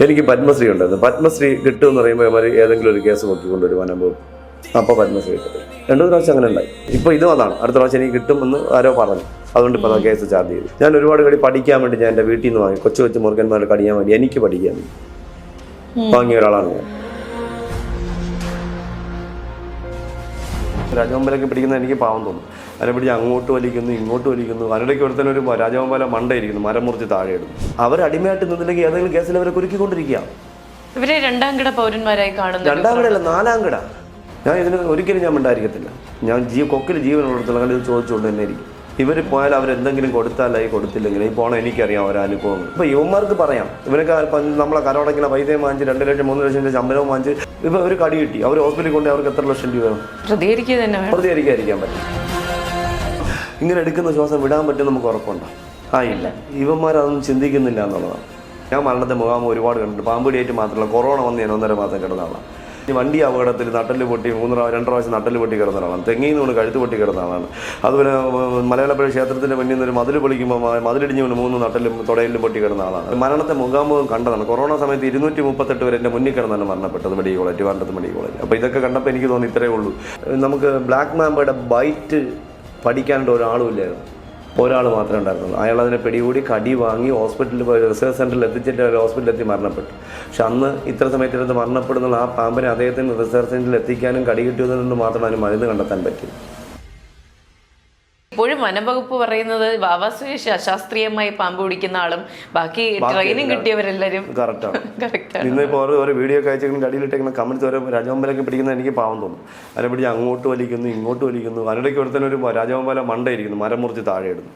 എനിക്ക് പത്മശ്രീ ഉണ്ടായിരുന്നു. പത്മശ്രീ കിട്ടുമെന്ന് പറയുമ്പോൾ ഏതെങ്കിലും ഒരു കേസ് നോക്കിക്കൊണ്ടുവരുവാനാകുമ്പോൾ അപ്പോൾ പത്മശ്രീ കിട്ടും. 2 പ്രാവശ്യം അങ്ങനെ ഉണ്ടായി. ഇപ്പോൾ ഇതും അതാണ്, അടുത്ത പ്രാവശ്യം എനിക്ക് കിട്ടുമെന്ന് ആരോ പറഞ്ഞു. അതുകൊണ്ട് ഇപ്പോൾ കേസ് ചാർജ് ചെയ്തു. ഞാൻ ഒരുപാട് കടി പഠിക്കാൻ വേണ്ടി ഞാൻ എൻ്റെ വീട്ടിൽ നിന്ന് വാങ്ങി, കൊച്ചു മുറുകന്മാരെ കടിയാൻ വേണ്ടി എനിക്ക് പഠിക്കാൻ വേണ്ടി വാങ്ങിയ ഒരാളാണ് ഞാൻ. രാജഗോപാലൊക്കെ പിടിക്കുന്നത് എനിക്ക് പാവം തോന്നും. അതിനെ പിടിച്ച് അങ്ങോട്ട് വലിക്കുന്നു ഇങ്ങോട്ട് വലിക്കുന്നു. അതിനിടയ്ക്ക് ഒരുത്തന്നെ ഒരു രാജഗോപാല മണ്ടയിരിക്കുന്നു, മരം മുറിച്ച് താഴെ ഇടുന്നു. അവരടിമയായിട്ട് നിന്നില്ലെങ്കിൽ ഏതെങ്കിലും കേസിൽ അവരെ കുരുക്കിക്കൊണ്ടിരിക്കുക. ഇവരെ 2ാം കിട പൗരന്മാരായി കാണുന്നു. 2ാം കിടയല്ല, 4ാം കിട. ഞാൻ ഇതിന് ഒരിക്കലും ഞാൻ മിണ്ടായിരിക്കത്തില്ല. ഞാൻ കൊക്കിൽ ജീവനുള്ളിടത്തോളം അങ്ങനെ ചോദിച്ചുകൊണ്ട് തന്നെ ഇരിക്കും. ഇവർ പോയാൽ അവരെന്തെങ്കിലും കൊടുത്താലായി, കൊടുത്തില്ലെങ്കിൽ ഈ പോകണം എനിക്കറിയാം അവരെ അനുഭവങ്ങൾ. ഇപ്പോൾ യുവന്മാർക്ക് പറയാം, ഇവനൊക്കെ നമ്മളെ കരോടക്കുന്ന പൈസയും വാങ്ങിച്ച് 2 ലക്ഷം 3 ലക്ഷം ശമ്പളവും വാങ്ങിച്ച് ഇപ്പോൾ ഒരു കടി കിട്ടി, അവർ ഹോസ്പിറ്റലിൽ കൊണ്ട് അവർക്ക് എത്ര ലക്ഷം രൂപ വേണം? പ്രതികരിക്കാതിരിക്കാൻ പറ്റും. ഇങ്ങനെ എടുക്കുന്ന ശ്വാസം വിടാൻ പറ്റും നമുക്ക് ഉറപ്പുണ്ടോ? ഇല്ല. ഇവന്മാരതൊന്നും ചിന്തിക്കുന്നില്ല എന്നുള്ളതാണ്. ഞാൻ മരണത്തെ മുഖാമുഖം ഒരുപാട് കണ്ടിട്ടുണ്ട്. പാമ്പുടിയായിട്ട് മാത്രമല്ല, കൊറോണ വന്ന് ഞാൻ 1.5 മാസം കിടന്ന ആളാണ്. വണ്ടി അപകടത്തിൽ നട്ടല് പൊട്ടി 2 പ്രാവശ്യം നട്ടല് പൊട്ടി കിടന്ന ആളാണ്. തെങ്ങിൽ നിന്ന് കഴുത്ത് പൊട്ടി കിടന്ന ആളാണ്. അതുപോലെ മലയാളപ്പുഴ ക്ഷേത്രത്തിൻ്റെ മുന്നിൽ നിന്ന് ഒരു മതിൽ പൊളിക്കുമ്പോൾ മതിലിടിഞ്ഞ് 3 നട്ടലും തുടയിലും പൊട്ടി കിടന്ന ആളാണ്. മരണത്തെ മുഖാമുഖം കണ്ടതാണ്. കൊറോണ സമയത്ത് 238 പേര് എൻ്റെ മുന്നിൽ കിടന്നാണ് മരണപ്പെട്ടത്, മെഡിക്കൽ കോളേജ്, ട്രിവാൻഡ്രത്ത് മെഡിക്കൽ കോളേജ്. അപ്പോൾ ഇതൊക്കെ കണ്ടപ്പോൾ എനിക്ക് തോന്നി ഇത്രയേ ഉള്ളൂ. നമുക്ക് ബ്ലാക്ക് മാമ്പയുടെ ബൈറ്റ് പഠിക്കാനുള്ള ഒരാളും ഇല്ലായിരുന്നു. ഒരാൾ മാത്രമേ ഉണ്ടായിരുന്നുള്ളൂ. അയാൾ അതിനെ പിടികൂടി കടി വാങ്ങി ഹോസ്പിറ്റലിൽ പോയി റിസർച്ച് സെൻറ്ററിൽ എത്തിച്ചിട്ട് ഹോസ്പിറ്റലിൽ എത്തി മരണപ്പെട്ടു. പക്ഷെ അന്ന് ഇത്ര സമയത്തിനകത്ത് മരണപ്പെടുന്നുള്ള ആ പാമ്പിനെ അദ്ദേഹത്തിന് റിസർച്ച് സെൻറ്ററിൽ എത്തിക്കാനും കടി കിട്ടിയതിൽ നിന്ന് മാത്രം അതിന് മരുന്ന് കണ്ടെത്താൻ പറ്റി. ഇപ്പോഴും വനംവകുപ്പ് പറയുന്നത് വാവാസുരി ശാസ്ത്രീയമായി പാമ്പ് പിടിക്കുന്ന ആളും ബാക്കി ട്രെയിനിങ് കിട്ടിയവരെല്ലാവരും കറക്റ്റാണ്. ഇന്നിപ്പോൾ ഓരോ വീഡിയോ ഒക്കെ അയച്ചെങ്കിലും കടിയിലിട്ടേക്കുന്ന കമൻസ് ഓരോ രാജഗോപാലൊക്കെ പിടിക്കുന്നത് എനിക്ക് പാവം തോന്നും. അതിനെ പിടിച്ച് അങ്ങോട്ട് വലിക്കുന്നു ഇങ്ങോട്ട് വലിക്കുന്നു. അതിനിടയ്ക്ക് ഒരുത്തന്നെ ഒരു രാജഗോപാല മണ്ടയിരിക്കുന്നു, മരം മുറിച്ച് താഴെ ഇടുന്നു.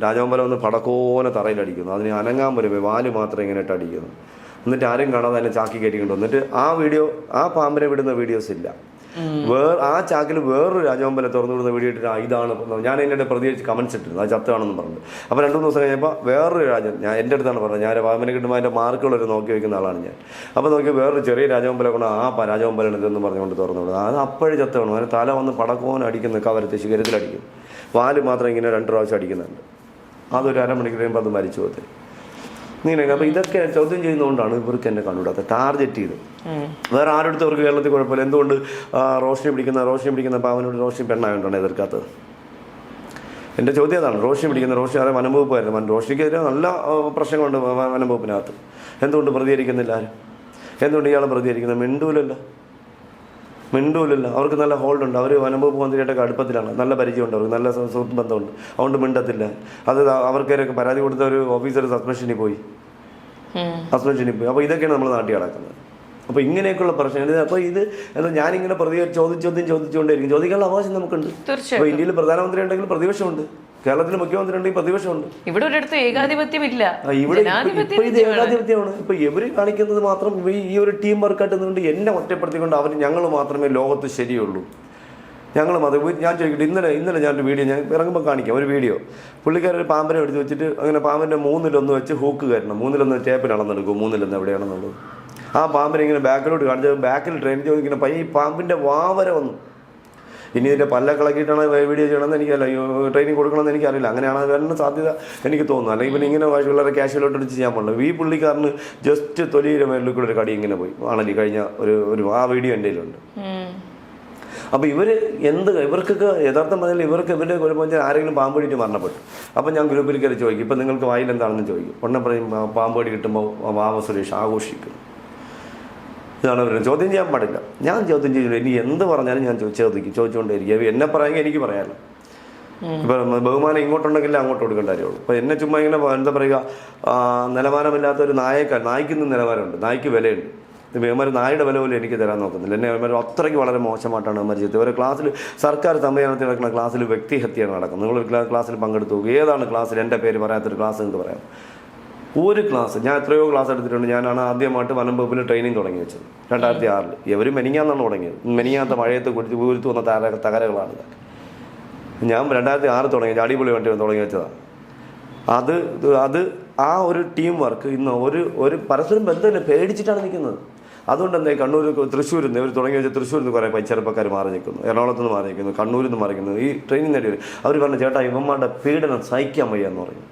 രാജഗോപാലം ഒന്ന് പടക്കോനെ തറയിലടിക്കുന്നു. അതിന് അനങ്ങാൻ വരുമ്പോൾ വാല് മാത്രം ഇങ്ങനെ ഇട്ട് അടിക്കുന്നു. എന്നിട്ട് ആരും കാണാതെ അതിനെ ചാക്കി കയറ്റിക്കൊണ്ട് വന്നിട്ട് ആ പാമ്പിനെ വിടുന്ന വീഡിയോസ് ഇല്ല. ആ ചാക്കിൽ വേറൊരു രാജഗോപാലെ തുറന്നു വിടുന്ന വീഡിയോ ഇട്ടിട്ട് ഇതാണ് ഞാൻ അതിൻ്റെ പ്രതികരിച്ച് കമൻസ് ഇട്ടിരുന്നു, അത് ചത്താണെന്ന് പറഞ്ഞു. അപ്പോൾ 2-3 ദിവസം കഴിഞ്ഞപ്പോൾ വേറൊരു ഞാൻ എൻ്റെ അടുത്താണ് പറഞ്ഞത്, ഞാൻ പാമ്പിനെ കിട്ടുമ്പോൾ അതിൻ്റെ മാർക്കുകളൊരു നോക്കി വയ്ക്കുന്ന ആളാണ് ഞാൻ. അപ്പോൾ നോക്കി വേറൊരു ചെറിയ രാജഗോപാലെ കൊണ്ട് രാജഗോപാലാണ് ഇതെന്ന് പറഞ്ഞുകൊണ്ട് തുറന്നു വിടുന്നത്. അത് അപ്പോഴും ചത്ത വേണം. അതിന് തല വന്ന് പടക്കോനെ അടിക്കുന്നു, കവരത്ത് ശിഖരത്തിലടിക്കും. വാല് മാത്രം ഇങ്ങനെ 2 പ്രാവശ്യം അടിക്കുന്നുണ്ട്. അതൊരു അരമണിക്കൂർ കഴിയുമ്പോൾ അത് മരിച്ചു പോകത്തില്ല. ഇങ്ങനെ. അപ്പോൾ ഇതൊക്കെ ചോദ്യം ചെയ്യുന്നതുകൊണ്ടാണ് ഇവർക്ക് എന്നെ കണ്ടുകൂടാത്തത്. ടാർഗറ്റ് ചെയ്ത് വേറെ ആരെടുത്ത് അവർക്ക് കേരളത്തിൽ കുഴപ്പമില്ല. എന്തുകൊണ്ട് റോഷിനി പിടിക്കുന്ന പാവനോട് റോഷിനി പെണ്ണായതുകൊണ്ടാണ് എതിർക്കാത്തത്? എൻ്റെ ചോദ്യം അതാണ്. റോഷിനി പിടിക്കുന്ന ആരെ വനംവകുപ്പായിരുന്നു. റോഷിനിക്കെതിരെ നല്ല പ്രശ്നങ്ങളുണ്ട് വനംവകുപ്പിനകത്ത്. എന്തുകൊണ്ട് പ്രതികരിക്കുന്നില്ല ആരും? എന്തുകൊണ്ട് ഇയാൾ പ്രതികരിക്കുന്നത്? മിണ്ടൂലല്ല. അവർക്ക് നല്ല ഹോൾഡ് ഉണ്ട്. അവർ വനംവകുപ്പ് മന്ത്രിയായിട്ടൊക്കെ അടുപ്പത്തിലാണ്, നല്ല പരിചയമുണ്ട്, അവർക്ക് നല്ല സുഹൃത്ത് ബന്ധമുണ്ട്. അതുകൊണ്ട് മിണ്ടത്തില്ല. അത് അവർക്കൊക്കെ പരാതി കൊടുത്ത ഒരു ഓഫീസർ സസ്പെൻഷനിൽ പോയി. അപ്പോൾ ഇതൊക്കെയാണ് നമ്മൾ നാട്ടിൽ നടക്കുന്നത്. അപ്പോൾ ഇങ്ങനെയൊക്കെയുള്ള പ്രശ്നം. അപ്പോൾ ഇത് എന്താ ഞാനിങ്ങനെ ചോദിച്ചുകൊണ്ടേയിരിക്കും. ചോദിക്കാനുള്ള അവകാശം നമുക്കുണ്ട്. അപ്പോൾ ഇന്ത്യയിൽ പ്രധാനമന്ത്രി ഉണ്ടെങ്കിൽ പ്രതിപക്ഷമുണ്ട്, കേരളത്തിൽ മുഖ്യമന്ത്രി ഉണ്ടെങ്കിൽ പ്രതിപക്ഷമുണ്ട്. ഇവിടെ ഒരിടത്ത് ഏകാധിപത്യമില്ല. ഇത് ഏകാധിപത്യമാണ്. ഇപ്പൊ ഇവര് കാണിക്കുന്നത് മാത്രം ഈ ഒരു ടീം വർക്കായിട്ട് നിന്നുകൊണ്ട് എന്നെ ഒറ്റപ്പെടുത്തിക്കൊണ്ട് ഞങ്ങൾ മാത്രമേ ലോകത്ത് ശരിയുള്ളൂ, ഞങ്ങൾ മാത്രം. ഞാൻ ചോദിക്കട്ടെ, ഇന്നലെ ഞാനൊരു വീഡിയോ ഞാൻ ഇറങ്ങുമ്പോൾ കാണിക്കാം. ഒരു വീഡിയോ പുള്ളിക്കാരൊരു പാമ്പിനെ എടുത്ത് വെച്ചിട്ട് അങ്ങനെ പാമ്പിൻ്റെ 3-1 വെച്ച് ഹൂക്ക് കയറണം. 3-1 ടേപ്പിൽ അളന്നെടുക്കും, 3-1 എവിടെയാണെന്നുള്ളത്. ആ പാമ്പിനെ ഇങ്ങനെ ബാക്കിലോട്ട് കാണിച്ചത് ബാക്കിൽ ട്രെയിൻ ചോദിക്കുന്ന ഈ പാമ്പിൻ്റെ വാവര വന്നു. ഇനി ഇതിൻ്റെ പല്ലക്കിളക്കിയിട്ടാണ് വീഡിയോ ചെയ്യണമെന്ന് എനിക്കല്ല, ട്രെയിനിങ് കൊടുക്കണമെന്ന് എനിക്കറിയില്ല. അങ്ങനെയാണ് വരാൻ സാധ്യത എനിക്ക് തോന്നുന്നു. അല്ലെങ്കിൽ പിന്നെ ഇങ്ങനെ വളരെ ക്യാഷ്വലോട്ട് അടിച്ച് ചെയ്യാൻ പാടില്ല. ഈ പുള്ളിക്കാരന് ജസ്റ്റ് തൊലിയുടെ മേലിൽ കൂടെ ഒരു കടി ഇങ്ങനെ പോയി ആണല്ലേ കഴിഞ്ഞ ഒരു ആ വീഡിയോ എൻ്റെ കയ്യിലുണ്ട്. അപ്പോൾ ഇവർക്കൊക്കെ യഥാർത്ഥം പറഞ്ഞാൽ ഇവരുടെ കുഴപ്പം ആരെങ്കിലും പാമ്പ് കടിയിട്ട് മരണപ്പെട്ടു. അപ്പോൾ ഞാൻ ഗ്രൂപ്പിൽ കയറി ചോദിക്കും, ഇപ്പം നിങ്ങൾക്ക് വായിൽ എന്താണെന്ന് ചോദിക്കും. ഉടനെ പറയും പാമ്പ് കടി കിട്ടുമ്പോൾ വാവ സുരേഷ് ആഘോഷിക്കും. ഇതാണ് പറയുന്നത്. ചോദ്യം ചെയ്യാൻ പാടില്ല. ഞാൻ ചോദ്യം ചെയ്യില്ല. ഇനി എന്ത് പറഞ്ഞാലും ഞാൻ ചോദിച്ചുകൊണ്ടേയിരിക്കും. എന്നെ പറയാമെങ്കിൽ എനിക്ക് പറയാമല്ലോ. ഇപ്പം ബഹുമാനം ഇങ്ങോട്ടുണ്ടെങ്കിൽ അങ്ങോട്ട് കൊടുക്കേണ്ട കാര്യമുള്ളൂ. അപ്പോൾ എന്നെ ചുമ്മാ ഇങ്ങനെ എന്താ പറയുക, നിലവാരമില്ലാത്ത ഒരു നായ്ക്കുന്ന നിലവാരമുണ്ട്, നായ്ക്ക് വിലയുണ്ട്. ഇവന്മാർ നായുടെ വില പോലും എനിക്ക് തരാൻ നോക്കുന്നില്ല. എന്നെ ഇവന്മാർ അത്രയ്ക്ക് വളരെ മോശമായിട്ടാണ് ഇവന്മാർ ചെയ്തത്. ഇവരെ ക്ലാസ്സിൽ സർക്കാർ സംവിധാനത്തിൽ നടക്കുന്ന ക്ലാസ്സിൽ വ്യക്തിഹത്യയാണ് നടക്കുന്നത്. നിങ്ങളൊരു ക്ലാസ്സിൽ പങ്കെടുത്തു, ഏതാണ് ക്ലാസ്സിൽ എൻ്റെ പേര് പറയാത്തൊരു ക്ലാസ് എന്ന് പറയാം. ഒരു ക്ലാസ് ഞാൻ എത്രയോ ക്ലാസ് എടുത്തിട്ടുണ്ട്. ഞാനാണ് ആദ്യമായിട്ട് വനംവകുപ്പിൽ ട്രെയിനിങ് തുടങ്ങി വെച്ചത് 2006. ഇവർ മെനിങ്ങാന്നാണ് തുടങ്ങിയത്. മെനിങ്ങാത്ത മഴയത്ത് കുടിച്ച് ഊരുത്തു വന്ന തകരകളാണ് ഇതൊക്കെ. ഞാൻ 2006 തുടങ്ങി, അടിപൊളി വണ്ടി തുടങ്ങി വെച്ചതാണ്. അത് ആ ഒരു ടീം വർക്ക് ഇന്ന് ഒരു പരസ്പരം ബന്ധമില്ല, പേടിച്ചിട്ടാണ് നിൽക്കുന്നത്. അതുകൊണ്ട് എന്താ തൃശ്ശൂരിൽ നിന്ന് ഇവർ തുടങ്ങി വെച്ചാൽ തൃശ്ശൂരിൽ നിന്ന് കുറേ ചെറുപ്പക്കാർ മാറി നിൽക്കുന്നു, എറണാകുളത്ത് നിന്ന് മാറി നിൽക്കുന്നു, കണ്ണൂരിൽ നിന്ന് മാറി നിൽക്കുന്നു. ഈ ട്രെയിനിങ് നേടി അവർ പറഞ്ഞു, ചേട്ടാ ഇവന്മാരുടെ പീഡനം സഹിക്കാൻ വയ്യ എന്ന് പറഞ്ഞു,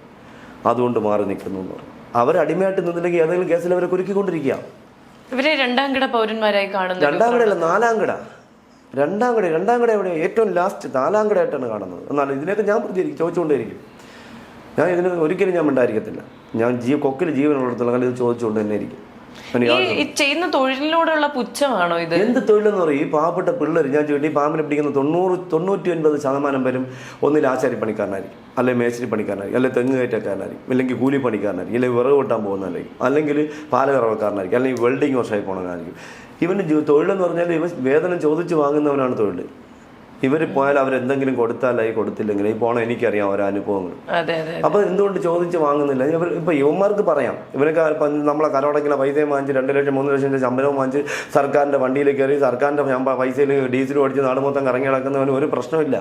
അതുകൊണ്ട് മാറി നിൽക്കുന്നു എന്ന് പറഞ്ഞു. അവരടിമയായിട്ട് നിന്നില്ലെങ്കിൽ ഏതെങ്കിലും കേസിൽ അവരെ കുരുക്കിക്കൊണ്ടിരിക്കുക. ഇവരെ രണ്ടാം കിട പൗരന്മാരായി കാണുന്നത്. രണ്ടാം കിടയല്ല, നാലാം കിട. രണ്ടാം കിട എവിടെ? ഏറ്റവും ലാസ്റ്റ് 4ാം കിടയായിട്ടാണ് കാണുന്നത്. എന്നാൽ ഇതിനൊക്കെ ഞാൻ ചോദിച്ചുകൊണ്ടേയിരിക്കും. ഞാൻ ഇതിന് ഒരിക്കലും ഞാൻ മിണ്ടായിരിക്കത്തില്ല. ഞാൻ കൊക്കിൽ ജീവനുള്ളിടത്തോളം ഇത് ചോദിച്ചുകൊണ്ട് തന്നെ ഇരിക്കും. ഈ ചെയ്യുന്ന തൊഴിലിനോടുള്ള പുച്ഛമാണോ ഇത്? എന്ത് തൊഴിലെന്ന് പറയും? ഈ പാവപ്പെട്ട പിള്ളേർ, ഞാൻ ചോദിച്ചു, ഈ പാമ്പിനെ പിടിക്കുന്ന 99% പേരും ഒന്നിൽ ആശാരി പണിക്കാരനായിരിക്കും, അല്ലെങ്കിൽ മേശരി പണിക്കാരനായിരിക്കും, അല്ലെങ്കിൽ തെങ്ങ് കയറ്റക്കാരനായിരിക്കും, അല്ലെങ്കിൽ കൂലി പണിക്കാരനായിരിക്കും, അല്ലെങ്കിൽ വിറവ് വെട്ടാൻ പോകുന്നതായിരിക്കും, അല്ലെങ്കിൽ പാലകറവക്കാരനായിരിക്കും, അല്ലെങ്കിൽ വെൽഡിങ് വർഷമായി പോകണവനായിരിക്കും. ഇവന് തൊഴിലെന്ന് പറഞ്ഞാൽ ഇവൻ വേതനം ചോദിച്ച് വാങ്ങുന്നവനാണ് തൊഴിൽ. ഇവർ പോയാൽ അവരെന്തെങ്കിലും കൊടുത്താലായി, കൊടുത്തില്ലെങ്കിൽ ഈ പോണം എനിക്കറിയാം ഓരോ അനുഭവങ്ങൾ. അപ്പോൾ എന്തുകൊണ്ട് ചോദിച്ച് വാങ്ങുന്നില്ല? ഇപ്പം യുവന്മാർക്ക് പറയാം, ഇവരൊക്കെ നമ്മളെ കരോടക്കിലെ പൈസയും വാങ്ങിച്ച് 2 ലക്ഷം 3 ലക്ഷം ശമ്പളവും വാങ്ങിച്ച് സർക്കാരിൻ്റെ വണ്ടിയിൽ കയറി സർക്കാരിൻ്റെ പൈസയിൽ ഡീസൽ ഓടിച്ച് നാട് മൊത്തം കറങ്ങി നടക്കുന്നവന് ഒരു പ്രശ്നമില്ല.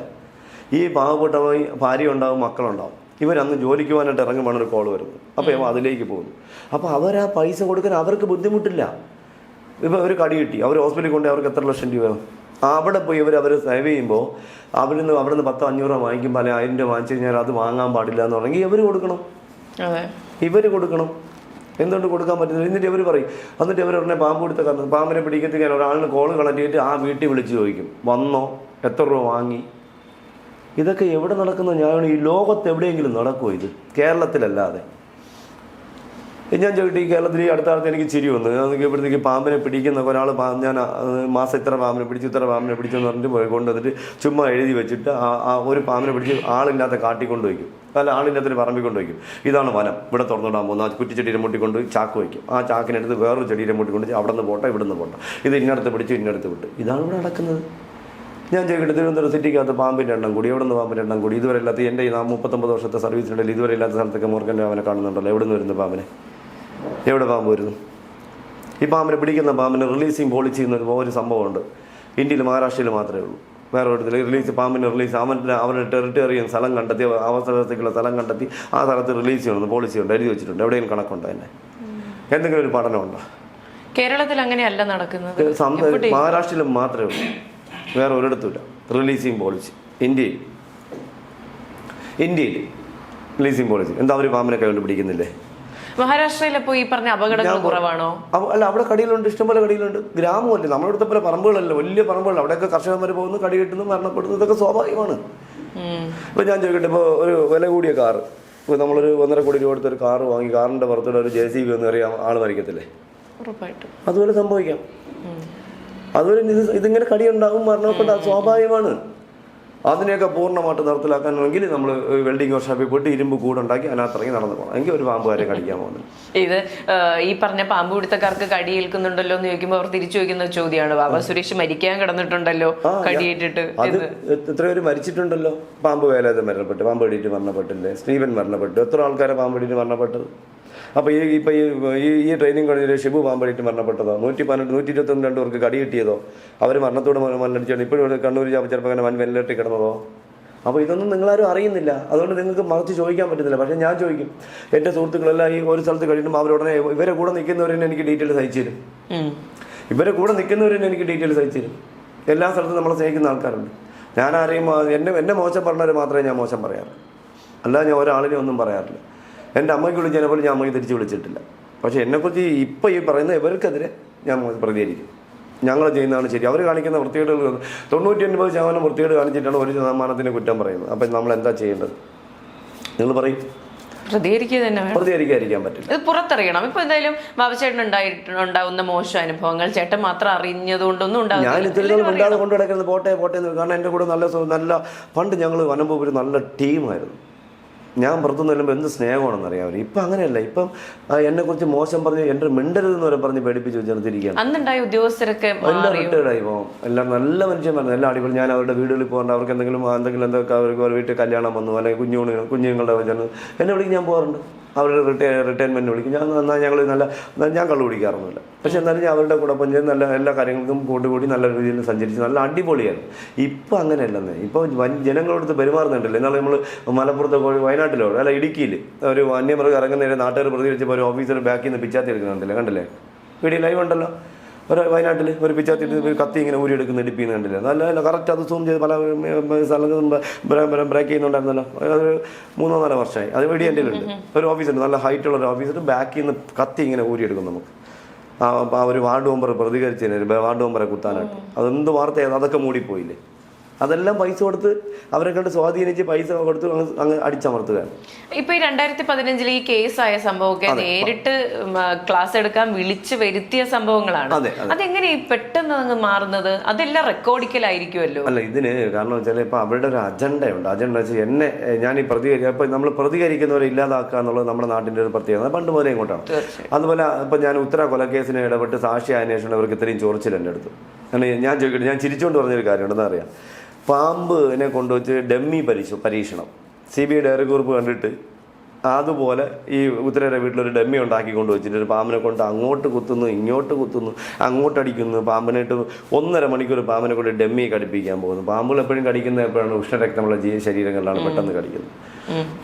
ഈ പാവപ്പെട്ടവൻ ഭാര്യ ഉണ്ടാവും, മക്കളുണ്ടാവും. ഇവരന്ന് ജോലിക്ക് പോകാനായിട്ട് ഇറങ്ങുമ്പോൾ ഒരു കോൾ വരുന്നത്. അപ്പോൾ അതിലേക്ക് പോകുന്നു. അപ്പോൾ അവർ ആ പൈസ കൊടുക്കാൻ അവർക്ക് ബുദ്ധിമുട്ടില്ല. ഇപ്പോൾ ഒരു കടി കിട്ടി, അവർ ഹോസ്പിറ്റലിൽ കൊണ്ട് അവർക്ക് എത്ര ലക്ഷം രൂപ? അവിടെ പോയി അവർ സേവ് ചെയ്യുമ്പോൾ അവിടെ നിന്ന് 10-500 രൂപ വാങ്ങിക്കുമ്പോൾ അല്ലെങ്കിൽ 1000 രൂപ വാങ്ങിച്ചു കഴിഞ്ഞാൽ അത് വാങ്ങാൻ പാടില്ല എന്ന് പറഞ്ഞെങ്കിൽ ഇവർ കൊടുക്കണം. എന്തുകൊണ്ട് കൊടുക്കാൻ പറ്റുന്നില്ല? എന്നിട്ട് ഇവർ പറയും, എന്നിട്ട് ഇവർ ഉടനെ പാമ്പ് കൊടുത്ത കാരണം പാമ്പിനെ പിടിക്കത്തിക്കാൻ ഒരാളിന് കോൾ കളക്ട് ചെയ്തിട്ട് ആ വീട്ടിൽ വിളിച്ച് ചോദിക്കും, വന്നോ, എത്ര രൂപ വാങ്ങി? ഇതൊക്കെ എവിടെ നടക്കുന്നു? ഞാൻ ഈ ലോകത്ത് എവിടെയെങ്കിലും നടക്കുമോ ഇത്? കേരളത്തിലല്ലാതെ. ഞാൻ ചോദിച്ചു, ഈ കേരളത്തിൽ ഈ അടുത്ത കാലത്ത് എനിക്ക് ചിരി വന്നു. ഇപ്പോഴത്തേക്ക് പാമ്പിനെ പിടിക്കുന്ന ഒരാൾ, ഞാൻ മാസം ഇത്ര പാമ്പിനെ പിടിച്ചെന്ന് പറഞ്ഞിട്ട് കൊണ്ടുവന്നിട്ട് ചുമ്മാ എഴുതി വെച്ചിട്ട് ആ ഒരു പാമ്പിനെ പിടിച്ച് ആളില്ലാത്ത കാട്ടിക്കൊണ്ട് വയ്ക്കും, അല്ല ആളില്ലാത്തൊരു പറമ്പിൽ കൊണ്ട് വയ്ക്കും. ഇതാണ് വനം, ഇവിടെ തുറന്നിടാൻ പോകുന്ന ആ കുറ്റിച്ചെടിയുടെ മുട്ടിക്കൊണ്ട് ചാക്ക് വയ്ക്കും. ആ ചാക്കിനടുത്ത് വേറൊരു ചെടിയുടെ മുട്ടിക്കൊണ്ട് അവിടെ നിന്ന് പോട്ടെ, ഇവിടെ നിന്ന് പോട്ടെ, ഇത് ഇന്നടത്ത് പിടിച്ച് ഇന്നടത്ത് വിട്ട്. ഇതാണ് ഇവിടെ നടക്കുന്നത്. ഞാൻ ചോദിക്കട്ടെ, തിരുവനന്തപുരം സിറ്റിക്കകത്ത് പാമ്പിൻ്റെ എണ്ണം കൂടി, എവിടെ നിന്ന് പാമ്പിൻ്റെ എണ്ണം കൂടി? ഇതുവരെ ഇല്ലാത്ത എൻ്റെ 39 വർഷത്തെ സർവീസിനിടയിൽ ഇതുവരെ ഇല്ലാത്ത സ്ഥലത്തൊക്കെ മൂർഖൻ്റെ അവനെ കാണുന്നുണ്ടല്ലോ. എവിടെ നിന്ന് വരുന്ന പാമ്പിനെ? എവിടെ പാമ്പ് വരുന്നു? ഈ പാമ്പിനെ പിടിക്കുന്ന പാമ്പിനെ റിലീസിങ് പോളിസി എന്നൊരു സംഭവമുണ്ട്. ഇന്ത്യയിൽ മഹാരാഷ്ട്രയിൽ മാത്രമേ ഉള്ളൂ. വേറെ ഒരിടത്തിൽ പാമ്പിനെ റിലീസ് അവരുടെ ടെറിട്ടറിയൻ സ്ഥലം കണ്ടെത്തി, അവസരത്തേക്കുള്ള സ്ഥലം കണ്ടെത്തി ആ സ്ഥലത്ത് റിലീസ് ചെയ്യണമെന്ന് പോളിസിയുണ്ട്, എഴുതി വെച്ചിട്ടുണ്ട്. എവിടെയും കണക്കുണ്ടോ? തന്നെ എന്തെങ്കിലും ഒരു പഠനമുണ്ടോ? കേരളത്തിൽ അങ്ങനെയല്ല നടക്കുന്നത്. മഹാരാഷ്ട്രയിൽ മാത്രമേ ഉള്ളൂ, വേറെ ഒരിടത്തുമില്ല റിലീസിങ് പോളിസി. ഇന്ത്യയിൽ റിലീസിങ് പോളിസി. എന്താ അവർ പാമ്പിനെ കൈകൊണ്ട് പിടിക്കുന്നില്ലേ? മഹാരാഷ്ട്രയിലപ്പോ ഈ പറഞ്ഞ അപകടങ്ങൾ കുറവാണോ? അല്ല, അവിടെ കടികളുണ്ട്, ഇഷ്ടംപോലെ കടികളുണ്ട്. ഗ്രാമമല്ലേ, നമ്മളിവിടുത്തെ പോലെ പറമ്പുകളല്ല, വലിയ പറമ്പുകൾ. അവിടെയൊക്കെ കർഷകന്മാർ പോകുന്നു, കടി കിട്ടുന്നു, മരണപ്പെടുന്നു. ഇതൊക്കെ സ്വാഭാവികമാണ്. ഇപ്പം ഞാൻ ചോദിക്കട്ടെ, ഇപ്പോൾ ഒരു വില കൂടിയ കാറ്, ഇപ്പോൾ നമ്മളൊരു 1.5 കോടി രൂപ കൊടുത്തൊരു കാറ് വാങ്ങി, കാറിൻ്റെ പുറത്തൂടെ ഒരു JCB ഒന്ന് അറിയാം, ആൾ മരിക്കത്തില്ലേ? ഉറപ്പായിട്ടും അതുപോലെ സംഭവിക്കാം. അതുപോലെ ഇതിങ്ങനെ കടിയുണ്ടാകും, മരണമൊക്കെ സ്വാഭാവികമാണ്. അതിനെയൊക്കെ പൂർണ്ണമായിട്ട് നിർത്തലാക്കാനെങ്കിൽ നമ്മൾ വെൽഡിംഗ് വർക്ക്ഷോപ്പിൽ പോയിട്ട് ഇരുമ്പ് കൂടുണ്ടാക്കി അതിനകത്തിറങ്ങി നടന്നു പോകണം. എങ്കിൽ ഒരു പാമ്പുകാരെ കടിക്കാൻ പോകുന്നത്. ഇത് ഈ പറഞ്ഞ പാമ്പ് പിടുത്തക്കാർക്ക് കടിയേൽക്കുന്നുണ്ടല്ലോ എന്ന് ചോദിക്കുമ്പോൾ അവർ തിരിച്ചു ചോദിക്കുന്ന ചോദ്യമാണ്, ബാബ സുരേഷ് മരിക്കാൻ കിടന്നിട്ടുണ്ടല്ലോ കടിയേറ്റിട്ട്. അത് എത്ര പേര് മരിച്ചിട്ടുണ്ടല്ലോ. പാമ്പ് വേലാതെ മരണപ്പെട്ടു, പാമ്പ് കടിയിട്ട് മരണപ്പെട്ടില്ലേ? സ്റ്റീവൻ മരണപ്പെട്ടു. എത്ര ആൾക്കാരെ പാമ്പ് കടിയിട്ട് മരണപ്പെട്ടത്? അപ്പോൾ ഈ ട്രെയിനിങ് കഴിഞ്ഞ ഷിബു പാമ്പടിയിട്ട് മരണപ്പെട്ടതോ? 121 പേർക്ക് കടി കിട്ടിയതോ? അവർ മരണത്തോട് മണ്ണടിച്ചാണ് ഇപ്പോഴും കണ്ണൂർ ചിലപ്പോൾ അങ്ങനെ വെന്റിലേറ്ററിൽ കിടന്നതോ? അപ്പോൾ ഇതൊന്നും നിങ്ങളാരും അറിയുന്നില്ല. അതുകൊണ്ട് നിങ്ങൾക്ക് മറിച്ച് ചോദിക്കാൻ പറ്റുന്നില്ല. പക്ഷേ ഞാൻ ചോദിക്കും, എൻ്റെ സുഹൃത്തുക്കളെല്ലാം ഈ ഒരു സ്ഥലത്ത് കഴിയുമ്പോൾ അവരുടനെ ഇവരെ കൂടെ നിൽക്കുന്നവരെന്നെ എനിക്ക് ഡീറ്റെയിൽസ് അയച്ചു തരും. എല്ലാ സ്ഥലത്തും നമ്മളെ സ്നേഹിക്കുന്ന ആൾക്കാരുണ്ട്. ഞാൻ ആരെയും എന്നെ മോശം പറഞ്ഞവർ മാത്രമേ ഞാൻ മോശം പറയാറ്, അല്ലാതെ ഞാൻ ഒരാളിനെ ഒന്നും പറയാറില്ല. എൻ്റെ അമ്മയ്ക്ക് വിളിച്ചതിനെ പോലും ഞാൻ അമ്മയ്ക്ക് തിരിച്ച് വിളിച്ചിട്ടില്ല. പക്ഷേ എന്നെക്കുറിച്ച് ഇപ്പോൾ ഈ പറയുന്ന ഇവർക്കെതിരെ ഞാൻ പ്രതികരിക്കും. ഞങ്ങൾ ചെയ്യുന്നതാണ് ശരി. അവർ കാണിക്കുന്ന വൃത്തികേടുകൾ 99% വൃത്തികേട് കാണിച്ചിട്ടാണ് 1% കുറ്റം പറയുന്നത്. അപ്പം നമ്മൾ എന്താ ചെയ്യേണ്ടത്? നിങ്ങൾ പറയും. പ്രതികരിക്കാതിരിക്കാൻ പറ്റില്ല. ഇത് പുറത്തറിയണം. ഇപ്പൊ എന്തായാലും ബാബുചേട്ടൻ ഉണ്ടാവുന്ന മോശം അനുഭവങ്ങൾ ചേട്ടൻ മാത്രം അറിഞ്ഞതുകൊണ്ടൊന്നും ഉണ്ടാവില്ല. ഞാൻ ഇത്രയും ഉണ്ടാതെ കൊണ്ടു കിടക്കുന്നത് പോട്ടെ കാരണം എൻ്റെ കൂടെ നല്ല പണ്ട് ഞങ്ങൾ വനംവകുപ്പ് ഒരു നല്ല ടീമായിരുന്നു. ഞാൻ പുറത്തുനിന്ന് വരുമ്പോൾ എന്ത് സ്നേഹമാണെന്നറിയാം. ഇപ്പം അങ്ങനെയല്ല. ഇപ്പം എന്നെക്കുറിച്ച് മോശം പറഞ്ഞ് എൻ്റെ മിണ്ടരുതെന്ന് വരെ പറഞ്ഞ് പേടിപ്പിച്ച് വെച്ചിരിക്കുകയാണ്. അന്നുണ്ടായ ഉദ്യോഗസ്ഥരൊക്കെ എല്ലാം റിട്ടയർഡായി പോകും. എല്ലാം നല്ല മനുഷ്യന്മാരുന്നു, എല്ലാം അടിപൊളി. ഞാൻ അവരുടെ വീടുകളിൽ പോകാറുണ്ട്. അവർക്ക് എന്തെങ്കിലും എന്തൊക്കെ അവർക്ക് വീട്ടിൽ കല്യാണം വന്നു, അല്ലെങ്കിൽ കുഞ്ഞുങ്ങളുടെ വെച്ചാൽ എന്നെ വിളിക്കും. ഞാൻ പോകാറുണ്ട്. അവരുടെ റിട്ടയർമെൻറ്റ് വിളിക്കും. ഞാൻ കള്ളു കുടിക്കാറൊന്നുമില്ല. പക്ഷെ എന്നാലും ഞാൻ അവരുടെ കൂടെ ചെയ്ത് നല്ല എല്ലാ കാര്യങ്ങൾക്കും കൂട്ടുകൂടി നല്ല രീതിയിൽ സഞ്ചരിച്ച് നല്ല അടിപൊളിയാണ്. ഇപ്പം അങ്ങനെയല്ലെന്നേ. ഇപ്പോൾ ജനങ്ങളോടത്ത് പെരുമാറുന്നുണ്ടല്ലോ. എന്നാൽ നമ്മൾ മലപ്പുറത്ത് വയനാട്ടിലോ അല്ല ഇടുക്കിയിൽ ഒരു വന്യമൃഗം ഇറങ്ങുന്നതിന് നാട്ടുകാർ പ്രതികരിച്ചപ്പോൾ ഒരു ഓഫീസർ ബാക്കിൽ നിന്ന് പിച്ചാത്തി എടുക്കുന്നുണ്ടല്ലേ, കണ്ടില്ലേ? വീഡിയോ ലൈവ് ഉണ്ടല്ലോ. വയനാട്ടിൽ ഒരു പിച്ചാത്തിട്ട് കത്തി ഇങ്ങനെ ഊരിയെടുക്കുന്ന ഇടിപ്പിന്ന് കണ്ടില്ല. നല്ല കറക്റ്റ് അത് സൂം ചെയ്ത് പല സ്ഥലങ്ങളും ബ്രേക്ക് ചെയ്യുന്നുണ്ടായിരുന്നല്ലോ. അതൊരു 3-4 വർഷമായി. അത് വെടി എൻ്റെ ഉണ്ട്. ഒരു ഓഫീസുണ്ട്, നല്ല ഹൈറ്റുള്ള ഒരു ഓഫീസർ, ബാക്കിൽ നിന്ന് കത്തി ഇങ്ങനെ ഊരിയെടുക്കും നമുക്ക്. ആ ഒരു വാർഡ് മെമ്പർ പ്രതികരിച്ചതിന്, വാർഡ് മെമ്പറെ കുത്താനായിട്ട്. അതെന്ത് വാർത്തയാണ്, അതൊക്കെ മൂടിപ്പോയില്ലേ. അതെല്ലാം പൈസ കൊടുത്ത് അവരെ കണ്ട് സ്വാധീനിച്ച് പൈസ കൊടുത്ത് അങ്ങ് അടിച്ചമർത്തുകയാണ്. ഇപ്പൊ ഈ 2015 ഈ കേസായ സംഭവമൊക്കെ നേരിട്ട് ക്ലാസ് എടുക്കാൻ വിളിച്ചു വരുത്തിയ സംഭവങ്ങളാണ്. അതെങ്ങനെ പെട്ടെന്ന് അങ്ങ് മാറുന്നത്? അതെല്ലാം റെക്കോർഡിക്കലായിരിക്കുമല്ലോ. അല്ല, ഇതിന് കാരണം വെച്ചാൽ ഇപ്പൊ അവരുടെ ഒരു അജണ്ടയുണ്ട്. അജണ്ട വെച്ചാൽ എന്നെ ഞാൻ ഈ ഇപ്പൊ നമ്മൾ പ്രതികരിക്കുന്നവരെ ഇല്ലാതാക്കുക എന്നുള്ളത് നമ്മുടെ നാട്ടിന്റെ ഒരു പ്രത്യേകത പണ്ട് മുതലേ ഇങ്ങോട്ടാണ്. അതുപോലെ ഇപ്പൊ ഞാൻ ഉത്തര കൊലക്കേസിന് ഇടപെട്ട് സാക്ഷി അന്വേഷണം അവർക്ക് ഇത്രയും ചൊറിച്ചിൽ എൻ്റെ അടുത്ത്. ഞാൻ ചോദിക്കട്ടെ, ഞാൻ ചിരിച്ചുകൊണ്ട് പറഞ്ഞൊരു കാര്യമുണ്ടെന്ന് അറിയാം. പാമ്പിനെ കൊണ്ടുവച്ച് ഡമ്മി പരീക്ഷണം CBI ഡയറി കുറിപ്പ് കണ്ടിട്ട് അതുപോലെ ഈ ഉത്തരയുടെ വീട്ടിലൊരു ഡമ്മി ഉണ്ടാക്കി കൊണ്ടുവച്ചിട്ട് ഒരു പാമ്പിനെ കൊണ്ട് അങ്ങോട്ട് കുത്തുന്നു, ഇങ്ങോട്ട് കുത്തുന്നു, അങ്ങോട്ടടിക്കുന്നു. പാമ്പിനായിട്ട് 1.5 മണിക്കൂർ പാമ്പിനെ കൊണ്ട് ഡമ്മി കടിപ്പിക്കാൻ പോകുന്നു. പാമ്പുകൾ എപ്പോഴും കടിക്കുന്ന എപ്പോഴാണ് ഉഷ്ണരക്തമുള്ള ശരീരങ്ങളിലാണ് പെട്ടെന്ന് കടിക്കുന്നത്.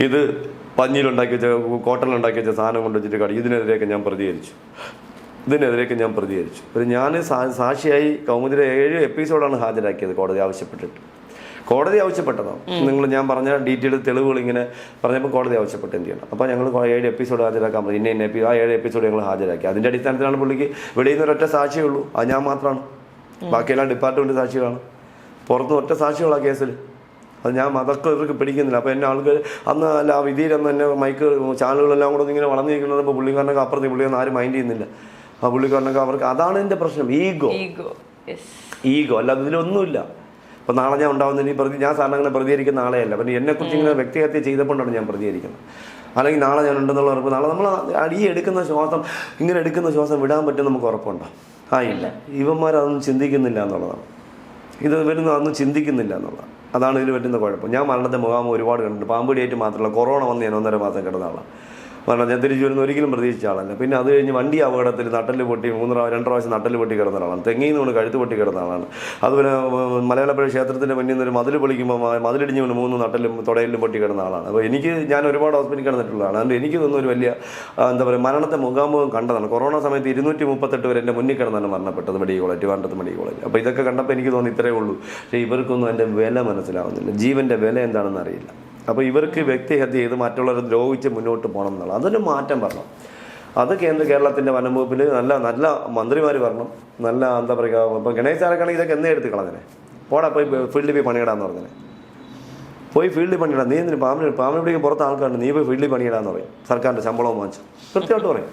ഇത് പഞ്ഞിയിലുണ്ടാക്കി വെച്ച, കോട്ടണിലുണ്ടാക്കി വെച്ച സാധനം കൊണ്ടുവച്ചിട്ട് കടി. ഇതിനെതിരെയൊക്കെ ഞാൻ പ്രതികരിച്ചു. ഞാൻ സാക്ഷിയായി കൗമുദിയുടെ 7 എപ്പിസോഡാണ് ഹാജരാക്കിയത് കോടതി ആവശ്യപ്പെട്ടതാണ്. ഞാൻ പറഞ്ഞ ഡീറ്റെയിൽഡ് തെളിവുകൾ ഇങ്ങനെ പറഞ്ഞപ്പോൾ കോടതി ആവശ്യപ്പെട്ട് എന്ത് ചെയ്യണം. അപ്പോൾ ഞങ്ങൾ 7 എപ്പിസോഡ് ഹാജരാക്കാൻ പറഞ്ഞു. ആ 7 എപ്പിസോഡ് ഞങ്ങൾ ഹാജരാക്കി. അതിൻ്റെ അടിസ്ഥാനത്തിലാണ് പുള്ളിക്ക് വെളിയിൽ നിന്ന് ഒരൊറ്റ സാക്ഷിയുള്ളൂ, അത് ഞാൻ മാത്രമാണ്. ബാക്കിയെല്ലാം ഡിപ്പാർട്ട്മെൻറ്റ് സാക്ഷികളാണ്. പുറത്തുനിന്ന് ഒറ്റ സാക്ഷികളാണ് കേസിൽ. അത് ഞാൻ അതൊക്കെ ഇവർക്ക് പിടിക്കുന്നില്ല. അപ്പോൾ എന്നെ ആൾക്കാർ അന്ന് അല്ല ആ വിധിയിലന്ന് എന്നെ മൈക്ക് ചാനലുകളെല്ലാം കൂടെ ഇങ്ങനെ വളർന്നിരിക്കുന്നത്. ഇപ്പോൾ പുള്ളിക്കാരനൊക്കെ അപ്പുറത്ത് പുള്ളിയൊന്നും ആരും മൈൻഡ് ചെയ്യുന്നില്ല. ആ പുള്ളിക്കാരനൊക്കെ അവർക്ക് അതാണ് എൻ്റെ പ്രശ്നം, ഈഗോ അല്ലാതെ ഇതിലൊന്നുമില്ല. അപ്പോൾ നാളെ ഞാൻ ഉണ്ടാവുന്നതിന് ഞാൻ സാറിന് അങ്ങനെ പ്രതികരിക്കുന്ന ആളെയല്ല. പിന്നെ എന്നെക്കുറിച്ച് ഇങ്ങനെ വ്യക്തിഹത്യ ചെയ്തപ്പോഴാണ് ഞാൻ പ്രതികരിക്കുന്നത്. അല്ലെങ്കിൽ നാളെ ഞാൻ ഉണ്ടെന്നുള്ള ഉറപ്പ്, നാളെ നമ്മൾ ഈ എടുക്കുന്ന ശ്വാസം വിടാൻ പറ്റും നമുക്ക് ഉറപ്പുണ്ടോ? ഇല്ല. ഇവന്മാരതൊന്നും ചിന്തിക്കുന്നില്ല എന്നുള്ളതാണ്. അതൊന്നും ചിന്തിക്കുന്നില്ല എന്നുള്ളതാണ്. അതാണ് ഇതിൽ പറ്റുന്ന കുഴപ്പം. ഞാൻ മരണത്തെ മുഖാമുഖം ഒരുപാട് കണ്ടിട്ടുണ്ട്. പാമ്പുടിയായിട്ട് മാത്രമല്ല, കൊറോണ വന്ന് ഞാൻ 1.5 മാസം കിടന്ന ആളാണ്. കാരണം ഞാൻ തിരിച്ചു വരുന്ന ഒരിക്കലും പ്രതീക്ഷിച്ച ആളല്ല. പിന്നെ അത് കഴിഞ്ഞ് വണ്ടി അപകടത്തിൽ നട്ടല് പൊട്ടി 2 പ്രാവശ്യം നട്ടല് പൊട്ടി കിടന്ന ആളാണ്. തെങ്ങിൽ നിന്ന് കഴുത്ത് പൊട്ടി കിടന്ന ആളാണ്. അതുപോലെ മലയാളപ്പുഴ ക്ഷേത്രത്തിൻ്റെ മുന്നിൽ നിന്ന് ഒരു മതിൽ പൊളിക്കുമ്പോൾ മതിലിടിഞ്ഞ് 3 നട്ടലും തുടയിലും പൊട്ടി കിടന്ന ആളാണ്. അപ്പോൾ ഞാൻ ഒരുപാട് ഹോസ്പിറ്റലിൽ കിടന്നിട്ടുള്ളതാണ്. അതുകൊണ്ട് എനിക്ക് തോന്നുന്നു ഒരു വലിയ മരണത്തെ മുഖാമുഖം കണ്ടതാണ്. കൊറോണ സമയത്ത് 238 പേര് എൻ്റെ മുന്നിൽ കിടന്നാണ് മരണപ്പെട്ടത്, മെഡിക്കൽ കോളേജ്, ട്രിവാൻഡ്രത്ത് മെഡിക്കൽ കോളേജ്. അപ്പോൾ ഇതൊക്കെ കണ്ടപ്പോൾ എനിക്ക് തോന്നി ഇത്രയേ ഉള്ളൂ. പക്ഷേ ഇവർക്കൊന്നും എൻ്റെ വില മനസ്സിലാവുന്നില്ല, ജീവൻ്റെ വില എന്താണെന്ന് അറിയില്ല. അപ്പോൾ ഇവർക്ക് വ്യക്തിഹത്യ ചെയ്ത് മറ്റുള്ളവരെ ദ്രോഹിച്ച് മുന്നോട്ട് പോകണം എന്നുള്ള അതൊരു മാറ്റം വരണം. അത് കേരളത്തിൻ്റെ വനം വകുപ്പിൽ നല്ല മന്ത്രിമാർ വരണം. നല്ല എന്താ പറയുക, ഇപ്പോൾ ഗണേശ് സാറൊക്കെയാണെങ്കിൽ ഇതൊക്കെ എന്നേ എടുത്ത് കളഞ്ഞനെ, പോടാ പോയി ഫീൽഡിൽ പോയി പണിയിടാന്ന് പറഞ്ഞേ. പോയി ഫീൽഡിൽ പണിയിടാം. നീ എന്തിന് പാമ്പിലേക്ക് പുറത്ത് ആൾക്കാരുണ്ട്, നീ പോയി ഫീൽഡിൽ പണിയിടാന്ന് പറയും. സർക്കാരിൻ്റെ ശമ്പളവും വാങ്ങിച്ചു കൃത്യമായിട്ട് പറയും,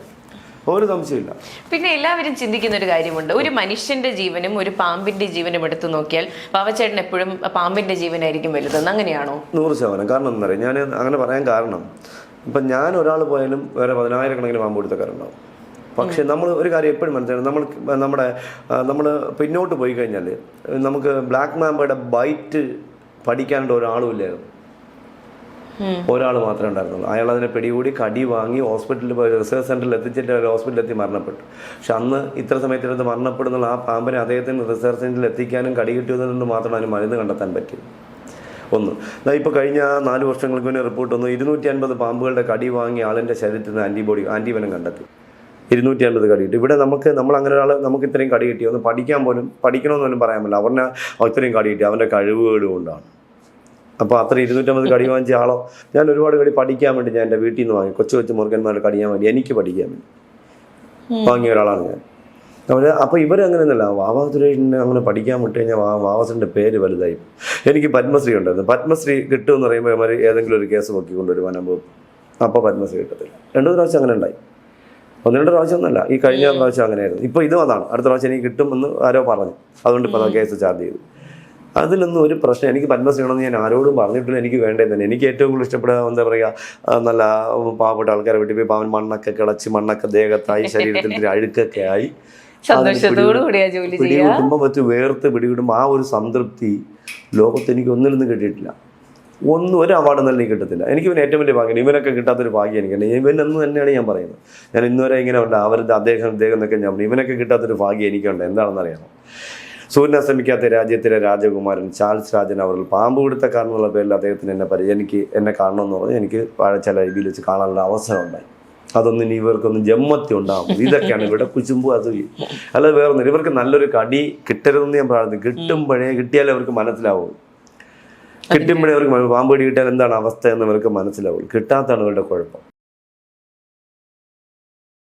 ഒരു സംശയമില്ല. പിന്നെ എല്ലാവരും ചിന്തിക്കുന്ന ഒരു കാര്യമുണ്ട്, ഒരു മനുഷ്യന്റെ ജീവനും ഒരു പാമ്പിന്റെ ജീവനും എടുത്തു നോക്കിയാൽ ബാബച്ചേട്ടൻ എപ്പോഴും പാമ്പിന്റെ ജീവനായിരിക്കും വലുതെന്ന്. അങ്ങനെയാണോ? 100%. കാരണം എന്താ പറയുക, ഞാൻ അങ്ങനെ പറയാൻ കാരണം ഇപ്പം ഞാൻ ഒരാൾ പോയാലും വേറെ 10,000 പാമ്പ് കൊടുത്തക്കാരുണ്ടാവും. പക്ഷെ നമ്മൾ ഒരു കാര്യം എപ്പോഴും മനസ്സിലാക്കണം, നമ്മൾ പിന്നോട്ട് പോയി കഴിഞ്ഞാൽ നമുക്ക് ബ്ലാക്ക് മാമ്പയുടെ ബൈറ്റ് പഠിക്കാനുള്ള ഒരാളും ഇല്ലായിരുന്നു. ഒരാൾ മാത്രമേ ഉണ്ടായിരുന്നുള്ളൂ. അയാൾ അതിനെ പിടികൂടി കടി വാങ്ങി ഹോസ്പിറ്റലിൽ റിസർച്ച് സെൻ്ററിൽ എത്തിച്ചിട്ട് ഹോസ്പിറ്റലിൽ മരണപ്പെട്ടു. പക്ഷെ അന്ന് ഇത്ര സമയത്തിനകത്ത് മരണപ്പെടുന്നുള്ള ആ പാമ്പിനെ അദ്ദേഹത്തിന് റിസർച്ച് സെൻ്ററിൽ എത്തിക്കാനും കടി കിട്ടിയതുകൊണ്ട് മാത്രമാണ് അതിന് മരുന്ന് കണ്ടെത്താൻ പറ്റിയത്. ഒന്ന് ഇപ്പോൾ കഴിഞ്ഞ 4 വർഷങ്ങൾക്ക് മുന്നേ റിപ്പോർട്ട് വന്നു, 250 പാമ്പുകളുടെ കടി വാങ്ങി ആളിൻ്റെ ശരീരത്തിൽ നിന്ന് ആൻറ്റിവനം കണ്ടെത്തി. 250 കടി കിട്ടി. ഇവിടെ നമ്മളങ്ങനെ ഒരാൾ നമുക്ക് ഇത്രയും കടി കിട്ടി, ഒന്ന് പഠിക്കണമെന്ന് പോലും പറയാൻ പറ്റില്ല. അവനെ ഇത്രയും കടി കിട്ടി അവൻ്റെ കഴിവുകൾ കൊണ്ടാണ്. അപ്പോൾ അത്ര 250 കടി വാങ്ങിച്ച ആളോ, ഞാൻ ഒരുപാട് കടി പഠിക്കാൻ വേണ്ടി ഞാൻ എൻ്റെ വീട്ടിൽ നിന്ന് വാങ്ങി, കൊച്ചു മുറുകന്മാരുടെ കടിയാൻ വേണ്ടി എനിക്ക് പഠിക്കാൻ വേണ്ടി വാങ്ങിയ ഒരാളാണ് ഞാൻ. അപ്പോൾ ഇവരങ്ങനെയൊന്നുമല്ല, വാവാ സുരേഷിനെ അങ്ങനെ പഠിക്കാൻ വിട്ട് കഴിഞ്ഞാൽ വാവാസിൻ്റെ പേര് വലുതായി. എനിക്ക് പത്മശ്രീ ഉണ്ടായിരുന്നു. പത്മശ്രീ കിട്ടുമെന്ന് പറയുമ്പോൾ അവർ ഏതെങ്കിലും ഒരു കേസ് നോക്കിക്കൊണ്ടുവരുവാനാകുമ്പോൾ അപ്പോൾ പത്മശ്രീ കിട്ടത്തില്ല. 2 പ്രാവശ്യം അങ്ങനെ ഉണ്ടായി. 1-2 പ്രാവശ്യം ഒന്നുമല്ല, ഈ കഴിഞ്ഞ പ്രാവശ്യം അങ്ങനെയായിരുന്നു. ഇപ്പോൾ ഇതും അതാണ്, അടുത്ത പ്രാവശ്യം എനിക്ക് കിട്ടുമെന്ന് ആരോ പറഞ്ഞു, അതുകൊണ്ട് ഇപ്പോൾ കേസ് ചാർജ് ചെയ്തു. അതിലൊന്നും ഒരു പ്രശ്നം, എനിക്ക് പത്മശ്രീ ആണെന്ന് ഞാൻ ആരോടും പറഞ്ഞിട്ടില്ല. എനിക്ക് വേണ്ടത് തന്നെ. എനിക്ക് ഏറ്റവും കൂടുതൽ ഇഷ്ടപ്പെടുക എന്താ പറയുക, നല്ല പാവപ്പെട്ട ആൾക്കാരെ വീട്ടിൽ പോയി പാവൻ മണ്ണൊക്കെ കിളച്ച് മണ്ണൊക്കെ ദേഹത്തായി ശരീരത്തിൽ അഴുക്കൊക്കെ ആയി പിടികൂട്ടുമ്പോൾ വേർത്ത് പിടികൂടുമ്പോൾ ആ ഒരു സംതൃപ്തി ലോകത്ത് എനിക്ക് ഒന്നിൽ നിന്നും കിട്ടിയിട്ടില്ല. ഒരു അവാർഡ് നല്ല എനിക്ക് കിട്ടത്തില്ല. എനിക്ക് പിന്നെ ഏറ്റവും വലിയ ഭാഗ്യം, ഇവനൊക്കെ കിട്ടാത്തൊരു ഭാഗ്യം എനിക്കുണ്ട്. ഇവനെന്ന് തന്നെയാണ് ഞാൻ പറയുന്നത്. ഞാൻ ഇന്നുവരെ ഇങ്ങനെ ഉണ്ട്, അവരുടെ അദ്ദേഹം എന്നൊക്കെ ഞാൻ പറഞ്ഞു. ഇവനൊക്കെ കിട്ടാത്തൊരു ഭാഗ്യം എനിക്കുണ്ട്. എന്താണെന്ന് അറിയാമോ? സൂര്യൻ അസ്തമിക്കാത്ത രാജ്യത്തിലെ രാജകുമാരൻ ചാൾസ് രാജൻ അവർ പാമ്പ് പിടുത്തക്കാരൻ എന്നുള്ള പേരിൽ അദ്ദേഹത്തിന് എന്നെ കാണണമെന്ന് പറഞ്ഞ് എനിക്ക് ചില രീതിയിൽ വെച്ച് കാണാനുള്ള അവസരം ഉണ്ടായി. അതൊന്നും ഇനി ഇവർക്കൊന്നും ജമ്മത്തി ഉണ്ടാവും. ഇതൊക്കെയാണ് ഇവിടെ കുശുമ്പ് അത്. അല്ലാതെ വേറൊന്നും. ഇവർക്ക് നല്ലൊരു കടി കിട്ടരുതെന്ന് ഞാൻ പ്രാർത്ഥിക്കും. കിട്ടിയാലേ അവർക്ക് മനസ്സിലാവും. കിട്ടുമ്പോഴേ അവർക്ക് പാമ്പ് കടി കിട്ടിയാൽ എന്താണ് അവസ്ഥ എന്ന് അവർക്ക് മനസ്സിലാവും. കിട്ടാത്തതാണ് ഇവരുടെ കുഴപ്പം.